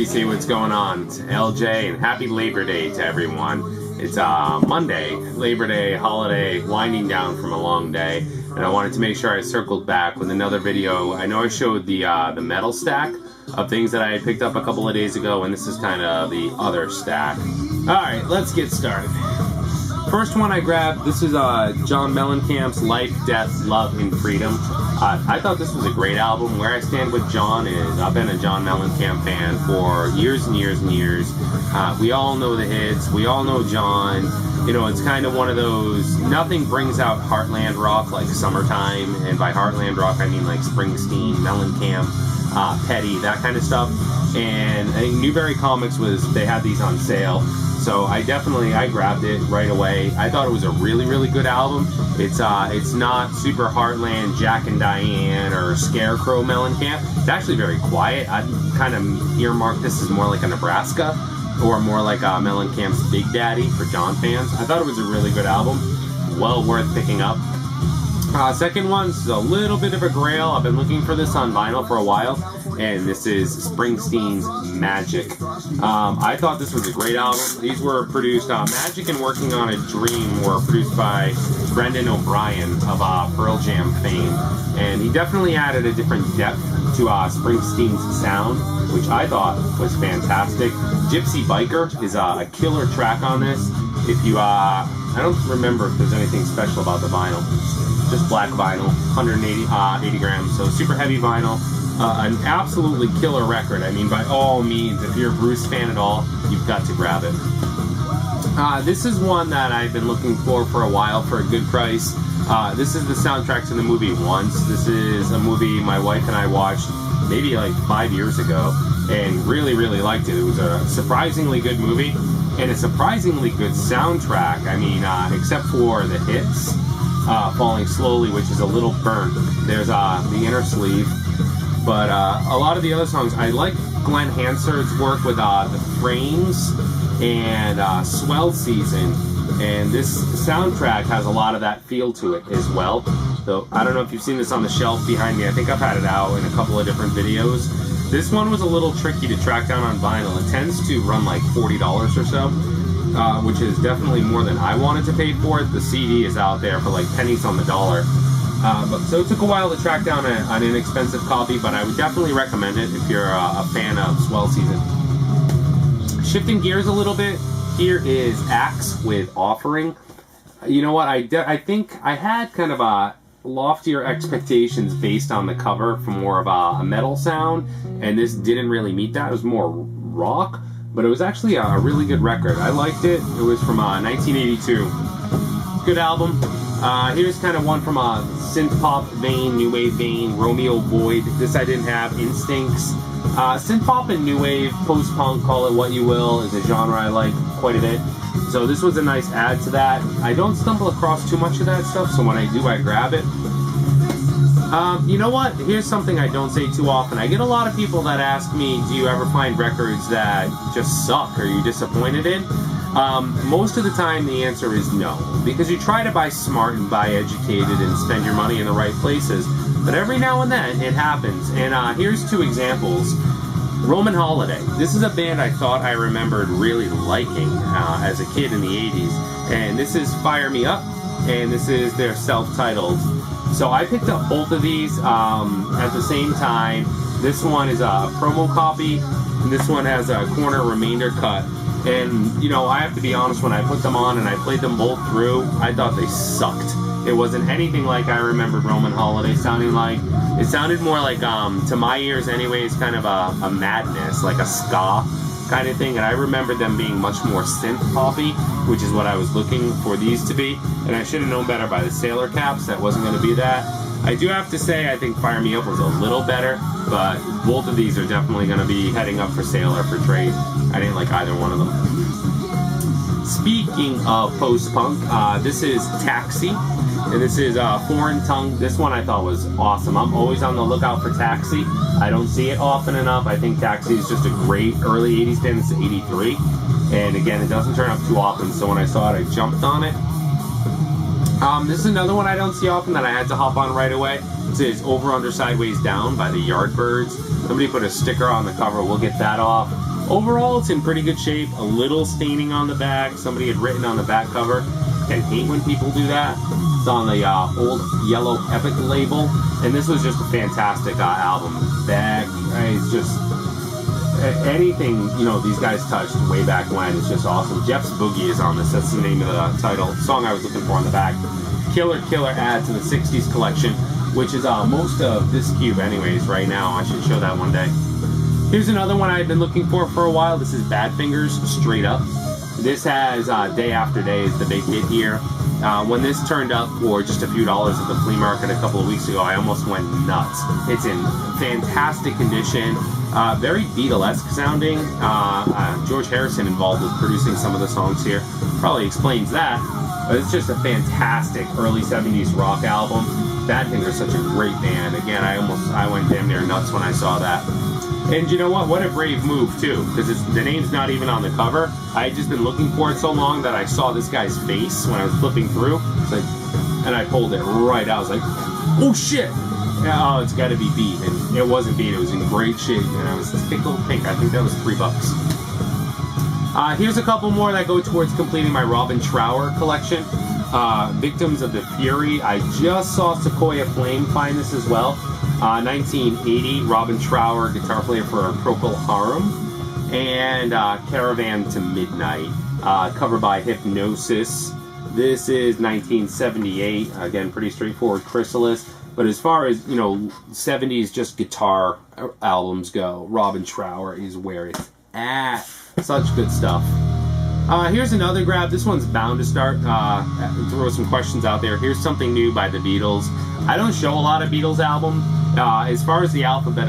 ABC, what's going on? It's LJ, and happy Labor Day to everyone. It's Monday, Labor Day, holiday, winding down from a long day, and I wanted to make sure I circled back with another video. I know I showed the metal stack of things that I had picked up a couple of days ago, and this is kind of the other stack. Alright, let's get started. First one I grabbed, this is John Mellencamp's Life, Death, Love, and Freedom. I thought this was a great album. Where I stand with John is I've been a John Mellencamp fan for years and years and years. We all know the hits. We all know John. You know, it's kind of one of those, nothing brings out Heartland rock like Summertime, and by Heartland rock I mean like Springsteen, Mellencamp, Petty, that kind of stuff. And I think Newberry Comics they had these on sale. So I grabbed it right away. I thought it was a really, really good album. It's not super Heartland, Jack and Diane, or Scarecrow Mellencamp. It's actually very quiet. I'd kind of earmark this as more like a Nebraska, or more like Mellencamp's Big Daddy for John fans. I thought it was a really good album. Well worth picking up. Second one's a little bit of a grail. I've been looking for this on vinyl for a while, and this is Springsteen's Magic. I thought this was a great album. These were produced, Magic and Working on a Dream were produced by Brendan O'Brien of Pearl Jam fame, and he definitely added a different depth to Springsteen's sound, which I thought was fantastic. Gypsy Biker is a killer track on this. If you, I don't remember if there's anything special about the vinyl. Just black vinyl, 180 grams, so super heavy vinyl. An absolutely killer record. I mean, by all means, if you're a Bruce fan at all, you've got to grab it. This is one that I've been looking for a while for a good price. This is the soundtrack to the movie Once. This is a movie my wife and I watched maybe like 5 years ago and really, really liked it. It was a surprisingly good movie and a surprisingly good soundtrack. I mean, except for the hits. Falling Slowly, which is a little burnt. There's the inner sleeve. But a lot of the other songs, I like Glen Hansard's work with the Frames and Swell Season. And this soundtrack has a lot of that feel to it as well. So I don't know if you've seen this on the shelf behind me. I think I've had it out in a couple of different videos. This one was a little tricky to track down on vinyl. It tends to run like $40 or so. Which is definitely more than I wanted to pay for it. The CD is out there for like pennies on the dollar. So it took a while to track down an inexpensive copy, but I would definitely recommend it if you're a fan of Swell Season. Shifting gears a little bit, here is Axe with Offering. You know what, I think I had kind of a loftier expectations based on the cover for more of a metal sound, and this didn't really meet that. It was more rock. But it was actually a really good record. I liked it. It was from 1982. Good album. Here's kind of one from a synth pop vein, new wave vein, Romeo Void. This I didn't have. Instincts. Synth pop and new wave, post-punk, call it what you will, is a genre I like quite a bit. So this was a nice add to that. I don't stumble across too much of that stuff, so when I do, I grab it. You know what? Here's something I don't say too often. I get a lot of people that ask me, do you ever find records that just suck? Are you disappointed in? Most of the time the answer is no. Because you try to buy smart and buy educated and spend your money in the right places. But every now and then it happens. And here's two examples. Roman Holiday. This is a band I thought I remembered really liking as a kid in the 80s. And this is Fire Me Up. And this is their self-titled. So I picked up both of these at the same time. This one is a promo copy, and this one has a corner remainder cut. And, you know, I have to be honest, when I put them on and I played them both through, I thought they sucked. It wasn't anything like I remembered Roman Holiday sounding like. It sounded more like, to my ears anyways, kind of a madness, like a ska kind of thing, and I remember them being much more synth poppy, which is what I was looking for these to be, and I should have known better by the sailor caps. That wasn't going to be that. I do have to say I think Fire Me Up was a little better, but both of these are definitely going to be heading up for sale or for trade. I didn't like either one of them. Speaking of post-punk, this is Taxxi, and this is Foreign Tongue. This one I thought was awesome. I'm always on the lookout for Taxxi. I don't see it often enough. I think Taxxi is just a great early 80s band. This is 83. And again, it doesn't turn up too often, so when I saw it, I jumped on it. This is another one I don't see often that I had to hop on right away. This is Over, Under, Sideways, Down by the Yardbirds. Somebody put a sticker on the cover. We'll get that off. Overall, it's in pretty good shape. A little staining on the back. Somebody had written on the back cover. I hate when people do that. It's on the old Yellow Epic label, and this was just a fantastic album. Back, it's just anything, you know, these guys touched way back when. It's just awesome. Jeff's Boogie is on this. That's the name of the title. Song I was looking for on the back. Killer ad to the 60s collection, which is most of this cube anyways right now. I should show that one day. Here's another one I've been looking for a while. This is Badfinger's Straight Up. This has Day After Day is the big hit here. When this turned up for just a few dollars at the flea market a couple of weeks ago, I almost went nuts. It's in fantastic condition, very Beatlesque sounding. George Harrison involved with producing some of the songs here. Probably explains that. But it's just a fantastic early 70s rock album. Badfinger's such a great band. Again, I went damn near nuts when I saw that. And you know what? What a brave move, too, because the name's not even on the cover. I had just been looking for it so long that I saw this guy's face when I was flipping through. It's like, and I pulled it right out. I was like, oh, shit. Oh, it's got to be beat. And it wasn't beat. It was in great shape. And I was tickled pink. I think that was $3. Here's a couple more that go towards completing my Robin Trower collection. Victims of the Fury. I just saw Sequoia Flame find this as well. 1980, Robin Trower, guitar player for Procol Harum, and Caravan to Midnight, cover by Hypnosis. This is 1978, again, pretty straightforward Chrysalis, but as far as, you know, 70s just guitar albums go, Robin Trower is where it's at. Such good stuff. Here's another grab. This one's bound to start, throw some questions out there. Here's something new by the Beatles. I don't show a lot of Beatles albums. As far as the alphabet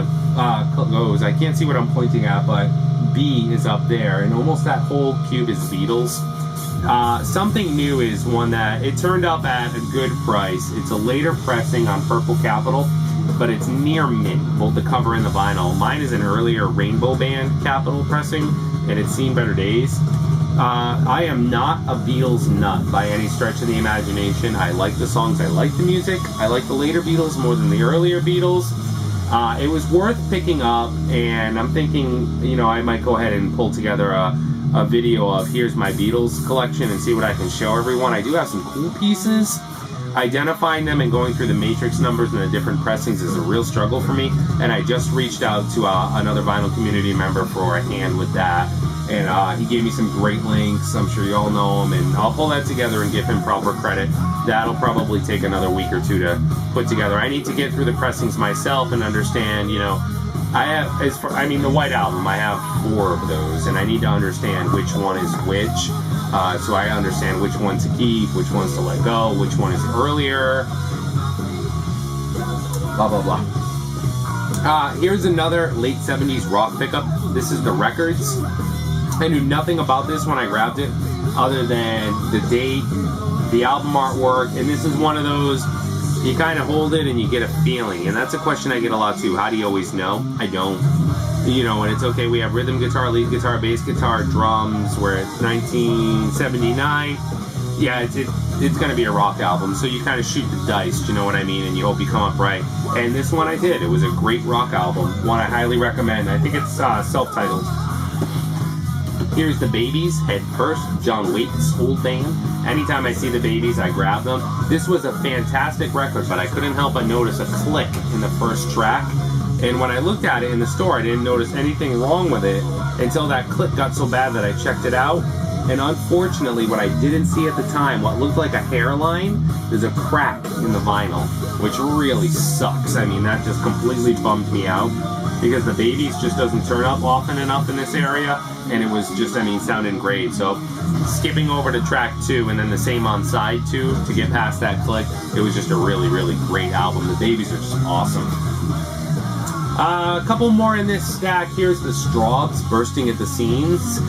goes, I can't see what I'm pointing at, but B is up there, and almost that whole cube is Beatles. Something new is one that it turned up at a good price. It's a later pressing on Purple Capitol, but it's near mint, both the cover and the vinyl. Mine is an earlier Rainbow Band Capitol pressing, and it's seen better days. I am not a Beatles nut by any stretch of the imagination. I like the songs, I like the music, I like the later Beatles more than the earlier Beatles. It was worth picking up, and I'm thinking, you know, I might go ahead and pull together a video of here's my Beatles collection and see what I can show everyone. I do have some cool pieces. Identifying them and going through the matrix numbers and the different pressings is a real struggle for me, and I just reached out to another vinyl community member for a hand with that. And he gave me some great links. I'm sure you all know him, and I'll pull that together and give him proper credit. That'll probably take another week or two to put together. I need to get through the pressings myself and understand, you know, I mean, the White Album, I have 4 of those, and I need to understand which one is which, so I understand which one to keep, which ones to let go, which one is earlier, blah, blah, blah. Here's another late 70s rock pickup. This is the Records. I knew nothing about this when I grabbed it, other than the date, the album artwork, and this is one of those, you kind of hold it and you get a feeling, and that's a question I get a lot too. How do you always know? I don't. You know, and it's okay, we have rhythm guitar, lead guitar, bass guitar, drums, we're at 1979. Yeah, it's going to be a rock album, so you kind of shoot the dice, do you know what I mean, and you hope you come up right. And this one I did. It was a great rock album, one I highly recommend. I think it's self-titled. Here's the Babies, Head First, John Waite's old band. Anytime I see the Babies, I grab them. This was a fantastic record, but I couldn't help but notice a click in the first track. And when I looked at it in the store, I didn't notice anything wrong with it until that click got so bad that I checked it out. And unfortunately, what I didn't see at the time, what looked like a hairline, there's a crack in the vinyl, which really sucks. I mean, that just completely bummed me out, because the Babies just doesn't turn up often enough in this area, and it was just, I mean, sounding great. So skipping over to track 2 and then the same on side 2 to get past that click, it was just a really, really great album. The Babies are just awesome. A couple more in this stack. Here's the Strawbs, Bursting at the Seams.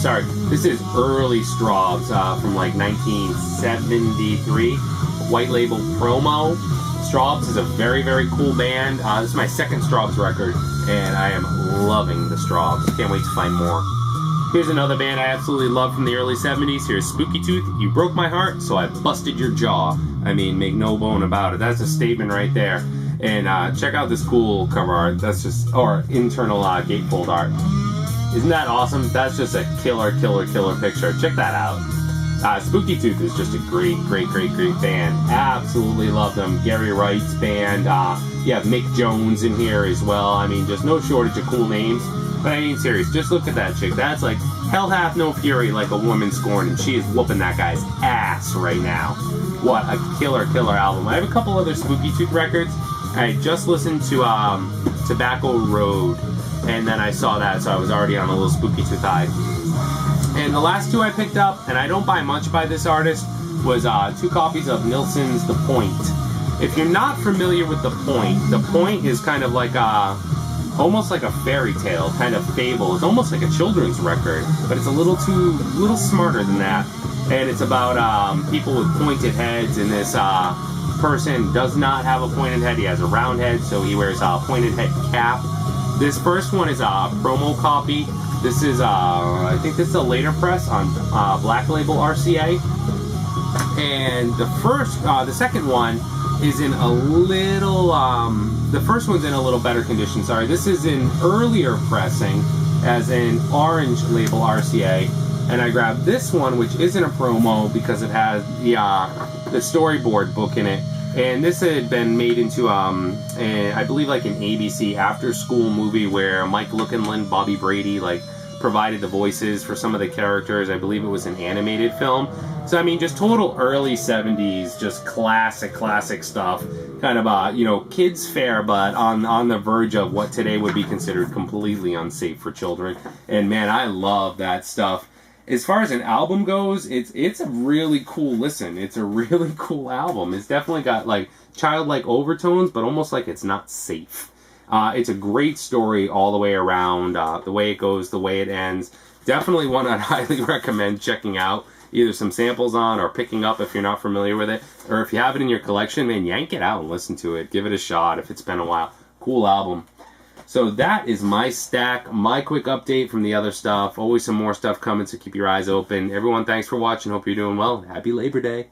Sorry. This is early Strawbs from like 1973. White label promo. Strawbs is a very, very cool band. This is my second Strawbs record, and I am loving the Strawbs. Can't wait to find more. Here's another band I absolutely love from the early 70s. Here's Spooky Tooth. You broke my heart, so I busted your jaw. I mean, make no bone about it. That's a statement right there. And check out this cool cover art. That's just, or internal gatefold art. Isn't that awesome? That's just a killer picture. Check that out. Spooky Tooth is just a great band. Absolutely love them. Gary Wright's band. You have Mick Jones in here as well. I mean, just no shortage of cool names. But I mean, serious, just look at that chick. That's like hell hath no fury like a woman scorned, and she is whooping that guy's ass right now. What a killer album. I have a couple other Spooky Tooth records. I just listened to Tobacco Road, and then I saw that, so I was already on a little Spooky Tooth high. And the last two I picked up, and I don't buy much by this artist, was 2 copies of Nilsson's The Point. If you're not familiar with The Point is kind of like almost like a fairy tale, kind of fable. It's almost like a children's record, but it's a little smarter than that. And it's about people with pointed heads, and this person does not have a pointed head. He has a round head, so he wears a pointed head cap. This first one is a promo copy. This is, I think this is a later press on Black Label RCA. And the second one is in a little, the first one's in a little better condition, sorry. This is in earlier pressing, as in Orange Label RCA. And I grabbed this one, which isn't a promo because it has the storyboard book in it. And this had been made into, I believe, like an ABC after-school movie where Mike Lookinland, Bobby Brady, like, provided the voices for some of the characters. I believe it was an animated film. So, I mean, just total early 70s, just classic stuff. Kind of, you know, kids fare, but on the verge of what today would be considered completely unsafe for children. And, man, I love that stuff. As far as an album goes, it's a really cool listen. It's a really cool album. It's definitely got, like, childlike overtones, but almost like it's not safe. It's a great story all the way around, the way it goes, the way it ends. Definitely one I'd highly recommend checking out, either some samples on or picking up if you're not familiar with it. Or if you have it in your collection, man, yank it out and listen to it. Give it a shot if it's been a while. Cool album. So that is my stack, my quick update from the other stuff. Always some more stuff coming, so keep your eyes open. Everyone, thanks for watching. Hope you're doing well. Happy Labor Day.